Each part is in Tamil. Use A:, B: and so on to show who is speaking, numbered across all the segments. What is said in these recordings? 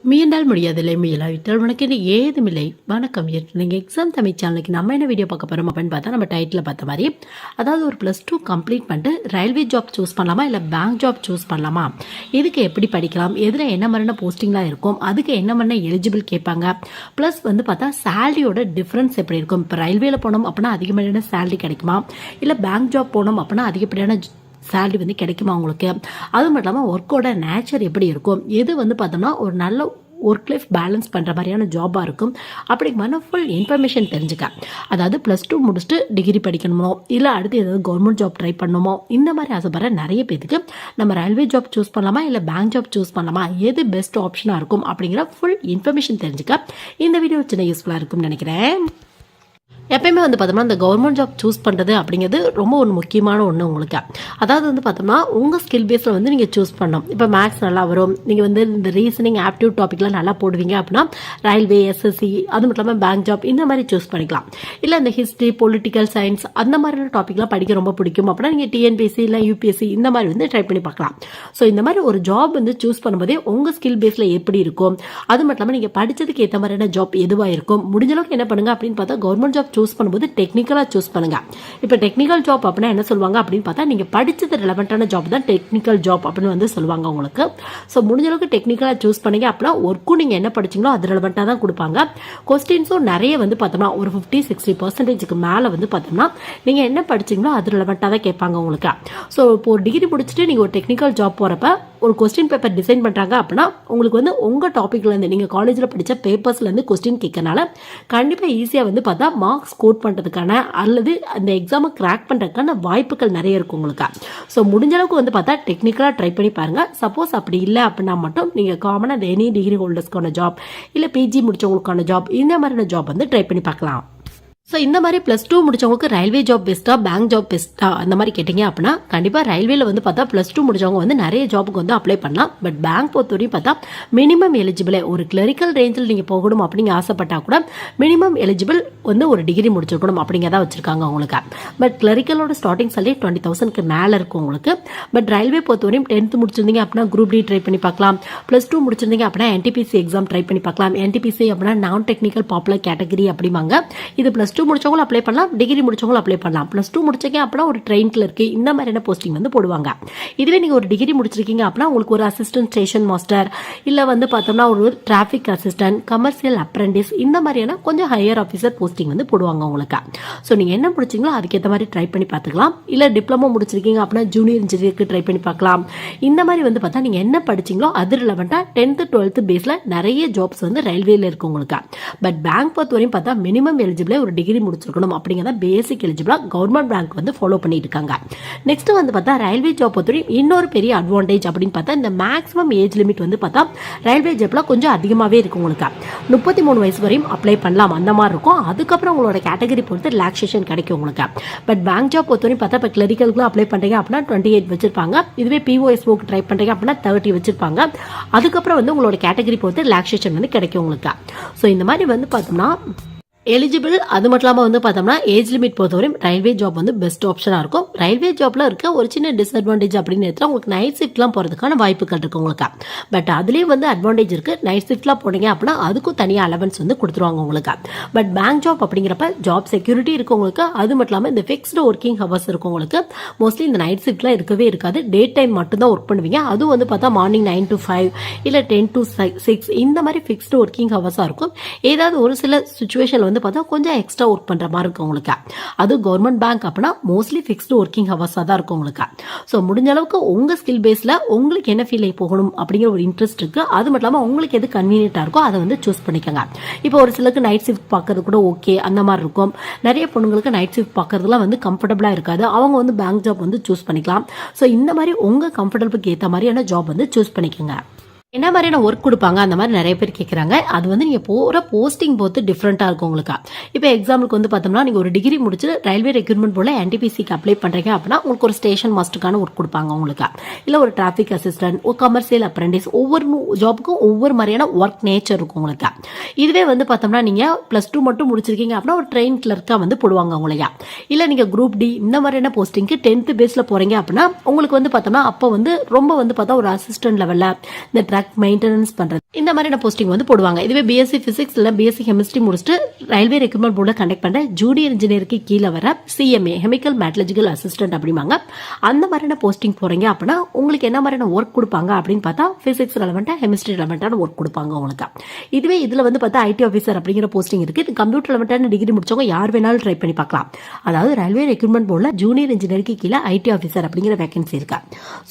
A: முயன்றால் முடியாதில்லை முயலாவிட்டால் உனக்கு இது ஏதுமில்லை. வணக்கம். நீங்கள் எக்ஸாம் தமிழ் சேனலுக்கு நம்ம என்ன வீடியோ பார்க்க போகிறோம் அப்படின்னு பார்த்தா நம்ம டைட்டில் பார்த்த மாதிரி, அதாவது ஒரு +2 கம்ப்ளீட் பண்ணிட்டு ரயில்வே ஜாப் சூஸ் பண்ணலாமா இல்லை பேங்க் ஜாப் சூஸ் பண்ணலாமா, இதுக்கு எப்படி படிக்கலாம், எதில் என்ன மாதிரியான போஸ்டிங்லாம் இருக்கும், அதுக்கு என்ன மாதிரியான எலிஜிபிள் கேட்பாங்க, ப்ளஸ் வந்து பார்த்தா சேலரியோட டிஃப்ரென்ஸ் எப்படி இருக்கும். இப்போ ரயில்வேல போனோம் அப்படின்னா அதிகப்படியான சேலரி கிடைக்குமா, இல்லை பேங்க் ஜாப் போனோம் அப்படின்னா அதிகப்படியான சேலரி வந்து கிடைக்குமா உங்களுக்கு, அது மட்டும் இல்லாமல் ஒர்க்கோட நேச்சர் எப்படி இருக்கும், எது வந்து பார்த்தோம்னா ஒரு நல்ல ஒர்க் லைஃப் பேலன்ஸ் பண்ணுற மாதிரியான ஜாபாக இருக்கும், அப்படிங்கிற ஃபுல் இன்ஃபர்மேஷன் தெரிஞ்சுக்க. அதாவது +2 முடிச்சுட்டு டிகிரி படிக்கணுமோ இல்லை அடுத்து ஏதாவது கவர்மெண்ட் ஜாப் ட்ரை பண்ணணுமோ, இந்த மாதிரி ஆசைப்படுற நிறைய பேருக்கு நம்ம ரயில்வே ஜாப் சூஸ் பண்ணலாமா இல்லை பேங்க் ஜாப் சூஸ் பண்ணலாமா, எது பெஸ்ட் ஆப்ஷனாக இருக்கும் அப்படிங்கிற ஃபுல் இன்ஃபர்மேஷன் தெரிஞ்சுக்க இந்த வீடியோ சின்ன யூஸ்ஃபுல்லாக இருக்கும்னு நினைக்கிறேன். எப்பயுமே வந்து பார்த்தோம்னா இந்த கவர்மெண்ட் ஜாப் சூஸ் பண்ணுறது அப்படிங்கிறது ரொம்ப ஒரு முக்கியமான ஒன்று உங்களுக்கு. அதாவது வந்து பார்த்தோம்னா உங்கள் ஸ்கில் பேஸில் வந்து நீங்கள் சூஸ் பண்ணணும். இப்போ மேக்ஸ் நல்லா வரும், நீங்கள் வந்து இந்த ரீசனிங் ஆப்டியூட் டாப்பிக்லாம் நல்லா போடுவீங்க அப்படின்னா ரயில்வே, எஸ்எஸ்சி, அது மட்டும் இல்லாமல் பேங்க் ஜாப் இந்த மாதிரி சூஸ் பண்ணிக்கலாம். இல்லை இந்த ஹிஸ்ட்ரி, பொலிட்டிக்கல் சயின்ஸ் அந்த மாதிரியான டாப்பிக்லாம் படிக்க ரொம்ப பிடிக்கும் அப்படின்னா நீங்கள் டிஎன்பிஎஸ்சி இல்லை யூபிஎஸ்சி இந்த மாதிரி வந்து ட்ரை பண்ணி பார்க்கலாம். ஸோ இந்த மாதிரி ஒரு ஜாப் வந்து சூஸ் பண்ணும்போதே உங்கள் ஸ்கில் பேஸில் எப்படி இருக்கும், அது மட்டும் இல்லாமல் நீங்கள் படித்ததுக்கு ஏற்ற மாதிரியான ஜாப் எதுவாக இருக்கும், முடிஞ்ச அளவுக்கு என்ன பண்ணுங்க அப்படின்னு பார்த்தா கவர்மெண்ட் ஜாப் சூஸ் பண்ணும்போது டெக்னிக்கலா சூஸ் பண்ணுங்க. இப்போ டெக்னிக்கல் ஜாப் அப்படின்னா என்ன சொல்லுவாங்க அப்படின்னு பார்த்தா நீங்க படிச்சது ரெலவெண்டான ஜாப் தான் டெக்னிக்கல் ஜாப் அப்படின்னு வந்து சொல்லுவாங்க உங்களுக்கு. ஸோ முடிஞ்ச அளவுக்கு டெக்னிக்கலா சூஸ் பண்ணீங்க அப்படின்னா ஒர்க்கும் நீங்க என்ன படிச்சீங்களோ அது ரெலவெண்டா தான் கொடுப்பாங்க. கொஸ்டின்ஸும் நிறைய வந்து பார்த்தோம்னா ஒரு 50-60% மேல வந்து பார்த்தோம்னா நீங்க என்ன படிச்சீங்களோ அது ரெலவெண்டா தான் கேட்பாங்க உங்களுக்கு. ஸோ இப்போ ஒரு டிகிரி முடிச்சுட்டு நீங்க ஒரு டெக்னிக்கல் ஜாப் போறப்ப ஒரு கொஸ்டின் பேப்பர் டிசைன் பண்றாங்க அப்படின்னா உங்களுக்கு வந்து உங்க டாபிக்ல இருந்து நீங்க காலேஜில் படிச்ச பேப்பர்ஸ்ல இருந்து கொஸ்டின் கேட்கறனால கண்டிப்பா ஈஸியா வந்து பார்த்தா மார்க்ஸ் ஸ்கோர் பண்றதுக்கான அல்லது அந்த எக்ஸாமை கிராக் பண்றதுக்கான வாய்ப்புகள் நிறைய இருக்கும் உங்களுக்கு. ஸோ முடிஞ்ச அளவுக்கு வந்து பார்த்தா டெக்னிக்கலா ட்ரை பண்ணி பாருங்க. சப்போஸ் அப்படி இல்லை அப்படின்னா மட்டும் நீங்க காமனா எனி டிகிரி ஹோல்டர்ஸ்க்கான ஜாப் இல்லை பிஜி முடிச்சவங்களுக்கான ஜாப் இந்த மாதிரியான ஜாப் வந்து ட்ரை பண்ணி பார்க்கலாம். ஸோ இந்த மாதிரி +2 முடிச்சவங்களுக்கு ரயில்வே ஜாப் பெஸ்ட்டா பேங்க் ஜாப் பெஸ்ட்டா அந்த மாதிரி கேட்டிங்க அப்படின்னா கண்டிப்பாக ரயில்வேல வந்து பார்த்தா +2 முடிச்சவங்க வந்து நிறைய ஜாப்புக்கு வந்து அப்ளை பண்ணலாம். பட் பேங்க் பொறுத்தவரையும் பார்த்தா மினிமம் எலிஜிபிளே ஒரு கிளரிக்கல் ரேஞ்சில் நீங்கள் போகணும் அப்படிங்க ஆசைப்பட்டா கூட மினிமம் எலிஜிபிள் வந்து ஒரு டிகிரி முடிச்சிருக்கணும் அப்படிங்கிறதா வச்சிருக்காங்க உங்களுக்கு. பட் கிளரிக்கலோட ஸ்டார்டிங் சேலரி 20,000க்கு மேலே இருக்கும் உங்களுக்கு. பட் ரயில்வே பொறுத்தவரையும் 10th முடிச்சிருந்தீங்க அப்படின்னா குரூப் டி ட்ரை பண்ணி பார்க்கலாம். +2 முடிச்சிருந்தீங்க அப்படின்னா NTPC எக்ஸாம் ட்ரை பண்ணி பார்க்கலாம். NTPC அப்படின்னா நான் டெக்னிக்கல் பாப்புலர் கேட்டகரி அப்படிம்பாங்க. இது +2 முடிச்சவங்களும் அப்ளை பண்ணலாம், டிகிரி முடிச்சவங்களும் அப்ளை பண்ணலாம். +2 முடிச்சீங்க அப்படின்னா ஒரு ட்ரெயின் கிளர்க்கு இந்த மாதிரியான போஸ்டிங் வந்து போடுவாங்க. இதுவே நீங்க ஒரு டிகிரி முடிச்சிருக்கீங்க அப்படின்னா உங்களுக்கு ஒரு அசிஸ்டன்ட் ஸ்டேஷன் மாஸ்டர் இல்ல வந்து பார்த்தோம்னா ஒரு டிராஃபிக் அசிஸ்டன்ட், கமர்ஷியல் அப்ரெண்டிஸ் இந்த மாதிரியான கொஞ்சம் ஹையர் ஆஃபீஸர் போஸ்டிங் வந்து போடுவாங்க உங்களுக்கு. ஸோ நீங்க என்ன முடிச்சீங்களோ அதுக்கேற்ற மாதிரி ட்ரை பண்ணி பார்த்துக்கலாம். இல்ல டிப்ளமோ முடிச்சிருக்கீங்க அப்படின்னா ஜூனியர் இன்ஜினியருக்கு ட்ரை பண்ணி பார்க்கலாம். இந்த மாதிரி வந்து பார்த்தா நீங்க என்ன படிச்சீங்களோ அது ரிலவெண்டா 10th 12th பேஸ்ல நிறைய ஜாப்ஸ் வந்து ரயில்வேல இருக்கு உங்களுக்கு. பட் பேங்க் பொறுத்தவரையும் பார்த்தா மினிமம் எலிஜிபிளே ஒரு டிகிரி முடிச்சிருக்கணும் அப்படிங்கிறத பேசிக் எலிஜிபிளா கவர்மெண்ட் பேங்க் வந்து ஃபாலோ பண்ணிட்டு இருக்காங்க. நெக்ஸ்ட் வந்து பார்த்தா ரயில்வே ஜாப் பொறுத்தவரையும் இன்னொரு பெரிய அட்வான்டேஜ் அப்படின்னு பார்த்தா இந்த மேக்ஸிமம் ஏஜ் லிமிட் வந்து பார்த்தா ரயில்வே ஜாப்ல கொஞ்சம் அதிகமாகவே இருக்கும் உங்களுக்கு. 33 வயசு வரையும் அப்ளை பண்ணலாம் அந்த மாதிரி இருக்கும். அதுக்கப்புறம் உங்களோட கேட்டகரி பொறுத்து ரிலாக்ஸேஷன் கிடைக்கும் உங்களுக்கு. பட் பேங்க் ஜாப் பொறுத்தவரையும் பார்த்தா இப்போ கிளரிக்கலுக்கு அப்ளை பண்றீங்க அப்படின்னா 28 வச்சிருப்பாங்க. இதுவே POSOக்கு ட்ரை பண்றீங்க அப்படின்னா 30 வச்சிருப்பாங்க. அதுக்கப்புறம் வந்து உங்களோட கேட்டகரி பொறுத்து ரிலாக்ஸேஷன் வந்து கிடைக்கும் உங்களுக்கு. ஸோ இந்த மாதிரி வந்து பார்த்தோம்னா எலிஜிபிள் அது மட்டும் இல்லாமல் வந்து பார்த்தோம்னா ஏஜ் லிமிட் பொறுத்தவரையும் ரயில்வே ஜாப் வந்து பெஸ்ட் ஆப்ஷனாக இருக்கும். ரயில்வே ஜாப்ல இருக்க ஒரு சின்ன டிஸ்அட்வான்டேஜ் அப்படின்னு எடுத்தால் உங்களுக்கு நைட் ஷிஃப்ட்லாம் போகிறதுக்கான வாய்ப்புகள் இருக்கு உங்களுக்கு. பட் அதுலேயும் வந்து அட்வான்டேஜ் இருக்கு. நைட் ஷிஃப்ட்லாம் போனீங்க அப்படின்னா அதுக்கும் தனியாக அலவன்ஸ் வந்து கொடுத்துருவாங்க உங்களுக்கு. பட் பேங்க் ஜாப் அப்படிங்கிறப்ப ஜாப் செக்யூரிட்டி இருக்கு உங்களுக்கு. அது மட்டும் இல்லாமல் இந்த ஃபிக்ஸ்டு ஒர்க்கிங் ஹவர்ஸ் இருக்கும் உங்களுக்கு. மோஸ்ட்லி இந்த நைட் ஷிஃப்ட்லாம் இருக்கவே இருக்காது. டே டைம் மட்டும் தான் ஒர்க் பண்ணுவீங்க. அதுவும் வந்து பார்த்தா மார்னிங் 9 to 5 இல்லை 10 to 6 இந்த மாதிரி ஃபிக்ஸ்டு ஒர்க்கிங் ஹவர்ஸாக இருக்கும். ஏதாவது ஒரு சில சுச்சுவேஷன் வந்து பார்த்தா கொஞ்சம் எக்ஸ்ட்ரா ஒர்க் பண்ற மாதிரி இருக்கும் உங்களுக்கு. அது கவர்மெண்ட் பேங்க் அப்படின்னா மோஸ்ட்லி ஃபிக்ஸ்டு ஒர்க்கிங் ஹவர்ஸா தான் இருக்கும் உங்களுக்கு. ஸோ முடிஞ்ச அளவுக்கு உங்க ஸ்கில் பேஸ்ல உங்களுக்கு என்ன ஃபீல் போகணும் அப்படிங்கிற ஒரு இன்ட்ரெஸ்ட் இருக்கு. அது மட்டும் இல்லாமல் உங்களுக்கு எது கன்வீனியன்ட்டா இருக்கோ அதை வந்து சூஸ் பண்ணிக்கோங்க. இப்போ ஒரு சிலருக்கு நைட் ஷிஃப்ட் பார்க்கறது கூட ஓகே அந்த மாதிரி இருக்கும். நிறைய பொண்ணுங்களுக்கு நைட் ஷிஃப்ட் பார்க்கறதுலாம் வந்து கம்ஃபர்டபுளா இருக்காது. அவங்க வந்து பேங்க் ஜாப் வந்து சூஸ் பண்ணிக்கலாம். ஸோ இந்த மாதிரி உங்க கம்ஃபர்டபுளுக்கு ஏற்ற மாதிரியான ஜாப் வந்து சூஸ் பண்ணிக்கோங்க. என்ன மாதிரியான ஒர்க் கொடுப்பாங்க அந்த மாதிரி நிறைய பேர் கேட்குறாங்க. அது வந்து நீங்கள் போகிற போஸ்டிங் பொறுத்து டிஃப்ரெண்ட்டாக இருக்கும் உங்களுக்கு. இப்போ எக்ஸாம்பிளுக்கு வந்து பார்த்தோம்னா நீங்கள் ஒரு டிகிரி முடிச்சு ரயில்வே ரெக்ரூட்மெண்ட் போல NTPCக்கு அப்ளை பண்ணுறீங்க அப்படின்னா உங்களுக்கு ஒரு ஸ்டேஷன் மாஸ்டருக்கான ஒர்க் கொடுப்பாங்க உங்களுக்கு. இல்லை ஒரு டிராஃபிக் அசிஸ்டன்ட், ஒரு கமர்ஷியல் அப்ரெண்டிஸ், ஒவ்வொரு ஜாப்புக்கும் ஒவ்வொரு மாதிரியான ஒர்க் நேச்சர் இருக்கும் உங்களுக்கு. இதுவே வந்து பார்த்தோம்னா நீங்கள் +2 மட்டும் முடிச்சிருக்கீங்க அப்படின்னா ஒரு ட்ரெயின் கிளர்க்காக வந்து போடுவாங்க உங்களையா. இல்லை நீங்கள் குரூப் டி இந்த மாதிரியான போஸ்டிங்க்கு 10th பேஸில் போகிறீங்க அப்படின்னா உங்களுக்கு வந்து பார்த்தோம்னா அப்போ வந்து ரொம்ப வந்து பார்த்தா ஒரு அசிஸ்டன்ட் லெவலில் இந்த ட்ரக் மெயின்டெனன்ஸ் பண்றது இந்த மாதிரியான போஸ்டிங் வந்து போடுவாங்க. இதுவே பிஎஸ்சி பிசிக்ஸ் இல்லை பிஎஸ்சி கெமிஸ்ட்ரி முடிச்சுட்டு ரயில்வே ரெக்ரூட்மெண்ட் போர்டில் கண்டக்ட் பண்ணுற ஜூனியர் இன்ஜினியருக்கு கீழே வர சிஎம்ஏ கெமிக்கல் மெட்டலர்ஜிக்கல் அசிஸ்டன்ட் அப்படிம்பாங்க. அந்த மாதிரியான போஸ்டிங் போறீங்க அப்படின்னா உங்களுக்கு என்ன மாதிரியான ஒர்க் கொடுப்பாங்க அப்படின்னு பார்த்தா பிசிக்ஸ் ரெலவெண்டா கெமிஸ்ட்ரி ரெலவெண்டான ஒர்க் கொடுப்பாங்க உங்களுக்கு. இதுவே இதில் வந்து பார்த்தா ஐடி ஆஃபீஸர் அப்படிங்கிற போஸ்டிங் இருக்கு. இது கம்ப்யூட்டர் ரெலவெண்டான டிகிரி முடிச்சவங்க யார் வேணாலும் ட்ரை பண்ணி பார்க்கலாம். அதாவது ரயில்வே ரெக்ரூட்மெண்ட் போர்டில் ஜூனியர் இன்ஜினியருக்கு கீழே ஐடி ஆஃபீஸர் அப்படிங்கிற வேகன்சி இருக்கு.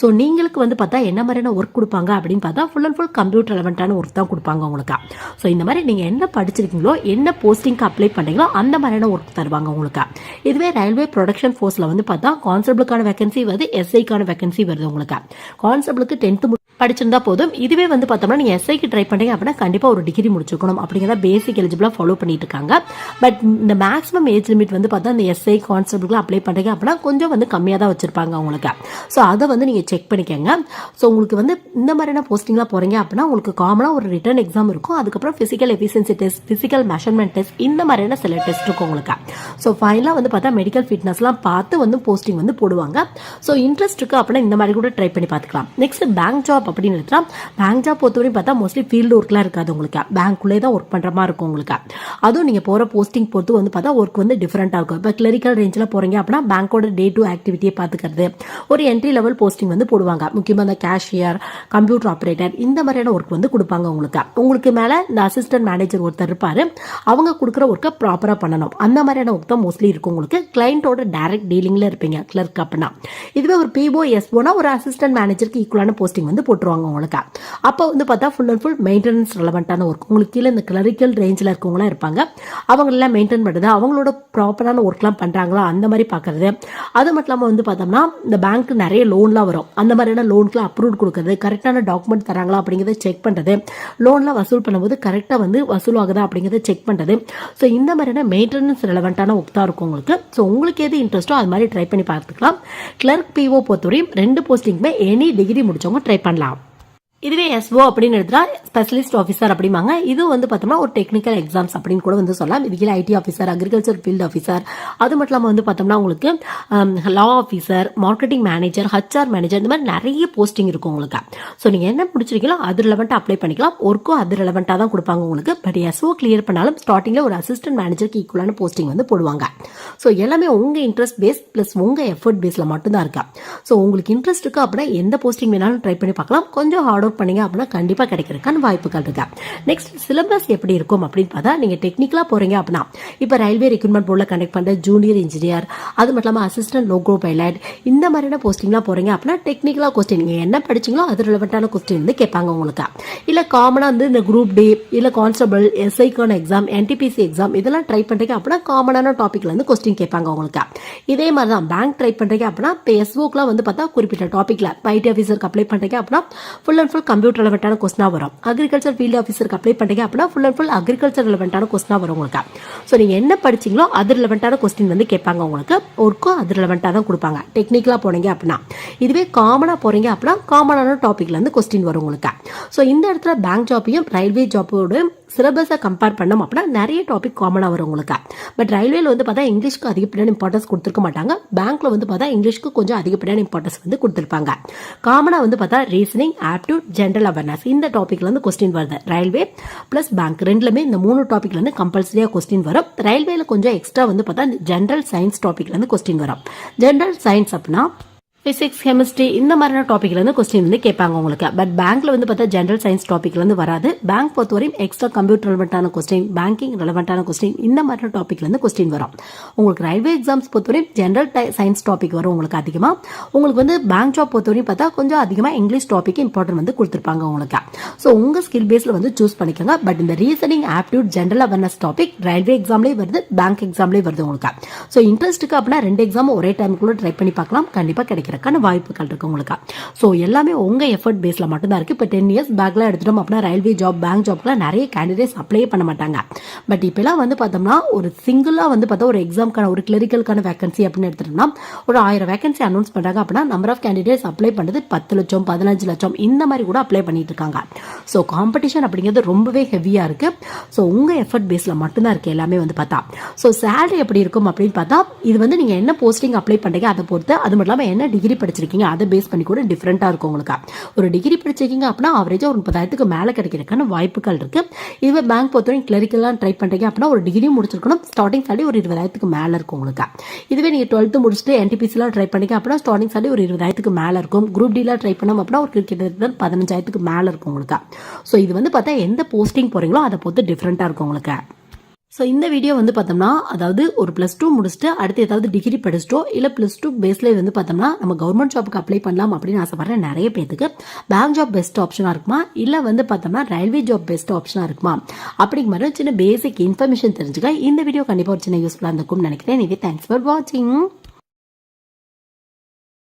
A: ஸோ நீங்களுக்கு வந்து பார்த்தா என்ன மாதிரியான ஒர்க் கொடுப்பாங்க அப்படின்னு பார்த்தா ஃபுல் அண்ட் ஃபுல் கம்ப்யூட்டர் ரெலவெண்டான ஒர்க் தான் கொடுப்பாங்க உங்களுக்கு. ஸோ இந்த மாதிரி நீங்க என்ன படிச்சிருக்கீங்களோ என்ன போஸ்டிங்க்கு அப்ளை பண்ணீங்களோ அந்த மாதிரியான ஒர்க் தருவாங்க உங்களுக்கு. இதுவே ரயில்வே ப்ரொடக்ஷன் ஃபோர்ஸ்ல வந்து பார்த்தா கான்ஸ்டபிளுக்கான வேகன்சி வருது, எஸ்ஐக்கான வேகன்சி வருது உங்களுக்கு. கான்ஸ்டபிளுக்கு 10th படிச்சிருந்தா போதும். இதுவே வந்து பார்த்தோம்னா நீங்க எஸ்ஐக்கு ட்ரை பண்றீங்க அப்படின்னா கண்டிப்பா ஒரு டிகிரி முடிச்சிருக்கணும் அப்படிங்கிற பேசிக் எலிஜிபிளா ஃபாலோ பண்ணிட்டு இருக்காங்க. பட் இந்த மேக்ஸிமம் ஏஜ் லிமிட் வந்து பார்த்தா இந்த எஸ்ஐ கான்ஸ்டபிள் அப்ளை பண்றீங்க அப்படின்னா கொஞ்சம் வந்து கம்மியாக தான் வச்சிருப்பாங்க உங்களுக்கு. ஸோ அதை வந்து நீங்க செக் பண்ணிக்கோங்க. ஸோ உங்களுக்கு வந்து இந்த மாதிரியான போஸ்டிங்லாம் போறீங்க அப்படின்னா உங்களுக்கு காமனா ஒரு ரிட்டன் எக்ஸாம் இருக்கும். அதுக்கப்புறம் physical efficiency test, physical measurement test, இந்த மாதிரியான சில டெஸ்ட் இருக்கும் உங்களுக்கு. ஸோ ஃபைனலாக வந்து பார்த்தா மெடிக்கல் ஃபிட்னஸ்லாம் பார்த்து வந்து போஸ்டிங் வந்து போடுவாங்க. ஸோ இன்ட்ரெஸ்ட் இருக்கு அப்படின்னா இந்த மாதிரி கூட ட்ரை பண்ணி பார்த்துக்கலாம். நெக்ஸ்ட் பேங்க் ஜாப் அப்படின்னு எடுத்தா பேங்க் ஜாப் பொறுத்தவரையும் பார்த்தா மோஸ்ட்லி ஃபீல்டு ஒர்க்லாம் இருக்காது உங்களுக்கு. பேங்க்குள்ளே தான் ஒர்க் பண்ற மாதிரி இருக்கும் உங்களுக்கு. அதுவும் நீங்க போற போஸ்டிங் பொறுத்து வந்து பார்த்தா ஒர்க் வந்து டிஃபரெண்டா இருக்கும். இப்போ கிளரிக்கல் ரேஞ்சில் போறீங்க அப்படின்னா பேங்கோட டே டு ஆக்டிவிட்டியை பார்த்துக்கிறது. ஒரு என்ட்ரி லெவல் போஸ்டிங் வந்து போடுவாங்க. முக்கியமாக இந்த கேஷியர், கம்ப்யூட்டர் ஆப்ரேட்டர், இந்த மாதிரியான ஒர்க் வந்து கொடுப்பாங்க உங்களுக்கு. உங்களுக்கு மேல இந்த அசிஸ்டன்ட் மேனேஜர் ஒருத்தர் இருப்பாரு. அவங்க கொடுக்குற ஒர்க்கை ப்ராப்பரா பண்ணணும். அந்த மாதிரியான ஒர்க் தான் மோஸ்ட்லி இருக்கும் உங்களுக்கு. கிளைண்டோட டைரக்ட் டீலிங்ல இருப்பீங்க கிளர்க் அப்படின்னா. இதுவே ஒரு பிஓ எஸ்ஓனா ஒரு அசிஸ்டன்ட் மேனேஜருக்கு ஈக்குவலான போஸ்டிங் வந்து போட்டுருவாங்க உங்களுக்கு. அப்போ வந்து பார்த்தா ஃபுல் அண்ட் ஃபுல் மெயின்டெனன்ஸ் ரெலவெண்டான ஒர்க். உங்களுக்கு கீழே இந்த கிளரிக்கல் ரேஞ்சில் இருக்கவங்களாம் இருப்பாங்க. அவங்களெல்லாம் மெயின்டைன் பண்ணுறது, அவங்களோட ப்ராப்பரான ஒர்க்லாம் பண்ணுறாங்களா அந்த மாதிரி பார்க்கறது. அது மட்டும் இல்லாமல் வந்து பார்த்தோம்னா இந்த பேங்க்கு நிறைய லோன்லாம் வரும். அந்த மாதிரியான லோனுக்குலாம் அப்ரூவ் கொடுக்குறது, கரெக்டான டாக்குமெண்ட் தராங்களா அப்படிங்கிறத செக் பண்ணுறது, லோன்லாம் வசூல் பண்ணும்போது கரெக்டாக வந்து வசூல் ஆகுதா அப்படிங்கிறத செக் பண்ணுறது. ஸோ இந்த மாதிரியான மெயின்டெனன்ஸ் ரெலவெண்டான ஒர்க் தான் இருக்கும் உங்களுக்கு. ஸோ உங்களுக்கு எது இன்ட்ரெஸ்ட்டோ அது மாதிரி ட்ரை பண்ணி பார்த்துக்கலாம். கிளர்க் பிஓ பொறுத்தவரையும் 2 போஸ்டிங்குமே எனி டிகிரி முடிச்சவங்க ட்ரை பண்ணலாம். இதுவே எஸ்ஓ அப்படின்னு எடுத்தா ஸ்பெஷலிஸ்ட் ஆஃபீஸர் அப்படிம்பாங்க. இது வந்து பார்த்தோம்னா ஒரு டெக்னிக்கல் எக்ஸாம்ஸ் அப்படின்னு கூட வந்து சொல்லலாம். இதுக்கு ID officer, agriculture field officer, அது மட்டும் இல்லாமல் வந்து பார்த்தோம்னா உங்களுக்கு லா officer, marketing manager, HR manager, இந்த மாதிரி நிறைய போஸ்டிங் இருக்கும் உங்களுக்கு. ஸோ நீங்கள் என்ன முடிச்சிருக்கீங்களோ அது ரிலவெண்ட்டாக அப்ளை பண்ணிக்கலாம். ஒர்க்கும் அது ரிலவெண்ட்டாக தான் கொடுப்பாங்க உங்களுக்கு. பட் எஸ்ஓ கிளியர் பண்ணாலும் ஸ்டார்டிங்கில் ஒரு அசிஸ்டன்ட் மேனேஜருக்கு ஈக்குவலான போஸ்டிங் வந்து போடுவாங்க. ஸோ எல்லாமே உங்கள் இன்ட்ரெஸ்ட் பேஸ் ப்ளஸ் உங்கள் எஃபர்ட் பேஸில் மட்டும்தான் இருக்கா. ஸோ உங்களுக்கு இன்ட்ரெஸ்ட் இருக்கு அப்படின்னா எந்த போஸ்டிங் வேணாலும் ட்ரை பண்ணி பார்க்கலாம். கொஞ்சம் ஹார்ட் ஒர்க் பண்ணீங்க அப்படின்னா கண்டிப்பா கிடைக்கிறதுக்கான வாய்ப்புகள் இருக்கு. நெக்ஸ்ட் சிலபஸ் எப்படி இருக்கும் அப்படின்னு பார்த்தா நீங்க டெக்னிக்கலா போறீங்க அப்படின்னா இப்ப ரயில்வே ரெக்ரூட்மெண்ட் போர்ட்ல கண்டக்ட் பண்ற ஜூனியர் இன்ஜினியர், அது மட்டும் இல்லாம அசிஸ்டன்ட் லோகோ பைலட், இந்த மாதிரியான போஸ்டிங்லாம் போறீங்க அப்படின்னா டெக்னிக்கலா கொஸ்டின் நீங்க என்ன படிச்சீங்களோ அது ரிலவெண்டான கொஸ்டின் வந்து கேட்பாங்க உங்களுக்கு. இல்ல காமனா வந்து இந்த குரூப் டி, இல்ல கான்ஸ்டபிள், எஸ்ஐக்கான எக்ஸாம், என்டிபிசி எக்ஸாம் இதெல்லாம் ட்ரை பண்றீங்க அப்படின்னா காமனான டாபிக்ல இருந்து கொஸ்டின் கேட்பாங்க உங்களுக்கு. இதே மாதிரி தான் பேங்க் ட்ரை பண்றீங்க அப்படின்னா இப்போ எஸ்ஓக்குலாம் வந்து பார்த்தா குறிப்பிட்ட டாபிக்ல ஐடி ஆஃபீஸருக்கு அப்ளை பண்றீங்க அப்படின்னா ஃபுல் அண்ட் ஃபுல் கம்ப்யூட்டர் ரெலவெண்டான கொஸ்டினா வரும். அக்ரிகல்ச்சர் ஃபீல்டு ஆஃபீஸருக்கு அப்ளை பண்றீங்க அப்படின்னா ஃபுல் அண்ட் ஃபுல் அக்ரிகல்ச்சர் ரெலவெண்டான கொஸ்டினா வரும் உங்களுக்கு. ஸோ நீங்க என்ன படிச்சீங்களோ அது ரிலவெண்டான கொஸ்டின் வந்து கேட்பாங்க உங்களுக்கு. ஒர்க்கும் அது ரிலவெண்டா தான் கொடுப்பாங்க டெக்னிக்கலா போனீங்க அப்படின்னா. இதுவே காமனா போறீங்க அப்படின்னா காமனான டாபிக்ல இருந்து கொஸ்டின் வரும் உங்களுக்கு. ஸோ இந்த இடத்துல பேங்க் ஜாப்பையும் ரயில்வே ஜாப்போட சிலபஸை கம்பேர் பண்ணோம் அப்படின்னா நிறைய டாபிக் காமனாக வரும் உங்களுக்கு. பட் ரயில்வேல வந்து பார்த்தா இங்கிலீஷ்க்கு அதிகப்படியான இம்பார்ட்டன்ஸ் கொடுத்துருக்க மாட்டாங்க. பேங்க்ல வந்து பார்த்தா இங்கிலீஷ்க்கு கொஞ்சம் அதிகப்படியான இம்பார்ட்டன்ஸ் வந்து கொடுத்துருப்பாங்க. காமனாக வந்து பார்த்தா ரீசனிங், ஆப்டியூட், ஜென்ரல் அவேர்னஸ் இந்த டாபிக்ல இருந்து கொஸ்டின் வருது. ரயில்வே பிளஸ் பேங்க் ரெண்டுலமே இந்த 3 டாபிக்ல இருந்து கம்பல்சரியா கொஸ்டின் வரும். ரயில்வேல கொஞ்சம் எக்ஸ்ட்ரா வந்து பார்த்தா ஜென்ரல் சயின்ஸ் டாபிக்ல இருந்து கொஸ்டின் வரும். ஜென்ரல் சயின்ஸ் அப்படின்னா பிசிக்ஸ், கெமிஸ்ட்ரி இந்த மாதிரியான டாபிக்ல இருந்து கொஸ்டின் வந்து கேட்பாங்க உங்களுக்கு. பட் பேங்க்ல வந்து பார்த்தா ஜென்ரல் சயின்ஸ் டாபிக்ல இருந்து வராது. பேங்க் பொறுத்தவரையும் எக்ஸ்ட்ரா கம்ப்யூட்டர் ரெலவெண்டான கொஸ்டின், பேங்கிங் ரெலவெண்டான கொஸ்டின் இந்த மாதிரியான டாபிக்ல இருந்து கொஸ்டின் வரும். உங்களுக்கு ரயில்வே எக்ஸாம்ஸ் பொறுத்தவரையும் ஜென்ரல் சயின்ஸ் டாபிக் வரும் உங்களுக்கு அதிகமா. உங்களுக்கு வந்து பேங்க் ஜாப் பொறுத்தவரையும் பார்த்தா கொஞ்சம் அதிகமா இங்கிலீஷ் டாபிக் இம்பார்ட்டன்ட் வந்து கொடுத்துருப்பாங்க உங்களுக்கு. ஸோ உங்க ஸ்கில் பேஸ்ல வந்து சூஸ் பண்ணிக்கோங்க. பட் இந்த reasoning, aptitude, general awareness topic railway எக்ஸாம்லேயே வருது, பேங்க் எக்ஸாம்லேயே வருது உங்களுக்கு. ஸோ இன்ட்ரெஸ்ட்டுக்கு அப்படின்னா 2 எக்ஸாம் ஒரே டைமுக்குள்ள ட்ரை பண்ணி பார்க்கலாம். கண்டிப்பா கிடைக்கிறதுக்கான வாய்ப்புகள் இருக்கு உங்களுக்கு. ஸோ எல்லாமே உங்க எஃபர்ட் பேஸ்ல மட்டும்தான் இருக்கு. இப்போ 10 இயர்ஸ் பேக்ல எடுத்துட்டோம் அப்படின்னா ரயில்வே ஜாப், பேங்க் ஜாப்லாம் நிறைய கேண்டிடேட்ஸ் அப்ளை பண்ண மாட்டாங்க. பட் இப்பெல்லாம் வந்து பார்த்தோம்னா ஒரு சிங்கிளா வந்து பார்த்தா ஒரு எக்ஸாம்க்கான ஒரு கிளரிக்கலுக்கான வேகன்சி அப்படின்னு எடுத்துட்டோம்னா ஒரு 1000 வேகன்சி அனௌன்ஸ் பண்றாங்க அப்படின்னா நம்பர் ஆஃப் கேண்டிடேட்ஸ் அப்ளை பண்றது 10 லட்சம், 15 லட்சம் இந்த மாதிரி கூட அப்ளை பண்ணிட்டு இருக்காங்க. ஸோ காம்படிஷன் அப்படிங்கிறது ரொம்பவே ஹெவியா இருக்கு. ஸோ உங்க எஃபர்ட் பேஸ்ல மட்டும்தான் இருக்கு எல்லாமே வந்து பார்த்தா. ஸோ சேலரி எப்படி இருக்கும் அப்படின்னு பார்த்தா இது வந்து நீங்க என்ன போஸ்டிங் அப்ளை பண்றீங்க அதை பொறுத்து, அது மட்டும் இல்லாமல் என்ன டிகிரி படிச்சிருக்கீங்க அதை பேஸ் பண்ணி கூட டிஃப்ரெண்ட்டாக இருக்கும் உங்களுக்கு. ஒரு டிகிரி படிச்சிருக்கீங்க அப்படின்னா ஆவரேஜாக ஒரு 30,000க்கு மேலே கிடைக்கிறதுக்கான வாய்ப்புகள் இருக்கு. இதுவே பேங்க் பொறுத்தவரைக்கும் கிளரிக்கெல்லாம் ட்ரை பண்ணுறீங்க அப்படின்னா ஒரு டிகிரி முடிச்சிருக்கணும், ஸ்டார்டிங் சாலரி ஒரு 20,000க்கு மேலே இருக்கும் உங்களுக்கு. இதுவே நீங்கள் 12th முடிச்சுட்டு NTPCலாம் ட்ரை பண்ணீங்க அப்படின்னா ஸ்டார்டிங் சாலரி ஒரு 20,000க்கு மேலே இருக்கும். குரூப் டிலாம் ட்ரை பண்ணோம் அப்படின்னா ஒரு கிட்டத்தட்ட 15,000க்கு மேலே இருக்கும் உங்களுக்கு. ஸோ இது வந்து பார்த்தா எந்த போஸ்டிங் போகிறீங்களோ அதை பொறுத்து டிஃப்ரெண்ட்டாக இருக்கும் உங்களுக்கு. ஸோ இந்த வீடியோ வந்து பார்த்தோம்னா அதாவது ஒரு +2 முடிச்சுட்டு அடுத்து ஏதாவது டிகிரி படிச்சிட்டோ இல்லை +2 பேஸ்ல வந்து பார்த்தோம்னா நம்ம கவர்மெண்ட் ஜாப்புக்கு அப்ளை பண்ணலாம் அப்படின்னு ஆசைப்படுற நிறைய பேருக்கு பேங்க் ஜாப் பெஸ்ட் ஆப்ஷனாக இருக்குமா இல்லை வந்து பார்த்தோம்னா ரயில்வே ஜாப் பெஸ்ட் ஆப்ஷனாக இருக்குமா அப்படிங்கிற மாதிரி சின்ன பேசிக் இன்ஃபர்மேஷன் தெரிஞ்சுக்க இந்த வீடியோ கண்டிப்பாக ஒரு சின்ன யூஸ்ஃபுல்லாக இருந்திருக்கும்னு நினைக்கிறேன். தேங்க்ஸ் ஃபார் வாட்சிங்.